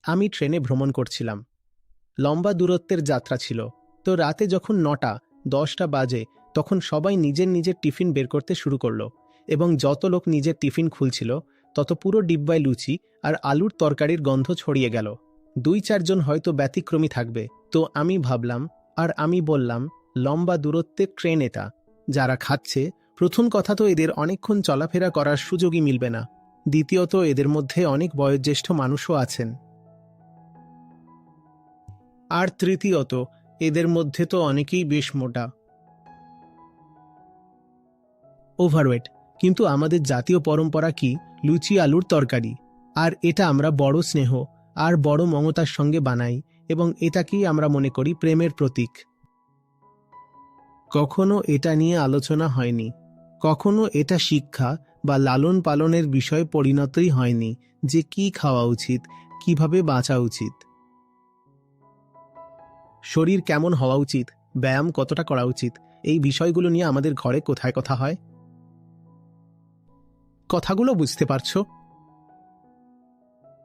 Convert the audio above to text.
আমি ট্রেনে ভ্রমণ করছিলাম। লম্বা দূরত্বের যাত্রা ছিল। তো রাতে যখন 9টা 10টা বাজে তখন সবাই নিজের নিজের টিফিন বের করতে শুরু করলো, এবং যত লোক নিজের টিফিন খুলছিল তত পুরো ডিব্বায় লুচি আর আলুর তরকারির গন্ধ ছড়িয়ে গেল। 2-4 জন হয়তো ব্যতিক্রমী থাকবে। তো আমি ভাবলাম আর আমি বললাম, লম্বা দূরত্বের ট্রেন এটা, যারা খাচ্ছে, প্রথম কথা তো এদের অনেকক্ষণ চলাফেরা করার সুযোগই মিলবে না। দ্বিতীয়ত এদের মধ্যে অনেক বয়োজ্যেষ্ঠ মানুষও আছেন। আর তৃতীয়ত এদের মধ্যে তো অনেকেই বেশ মোটা, ওভারওয়েট। কিন্তু আমাদের জাতীয় পরম্পরা কি? লুচি আলুর তরকারি। আর এটা আমরা বড় স্নেহ আর বড় মমতার সঙ্গে বানাই, এবং এটাকেই আমরা মনে করি প্রেমের প্রতীক। কখনো এটা নিয়ে আলোচনা হয়নি, কখনো এটা শিক্ষা বা লালন পালনের বিষয় পরিণতই হয়নি যে কি খাওয়া উচিত, কিভাবে বাঁচা উচিত, শরীর কেমন হওয়া উচিত, ব্যায়াম কতটা করা উচিত। এই বিষয়গুলো নিয়ে আমাদের ঘরে কোথায় কথা হয়? কথাগুলো বুঝতে পারছো?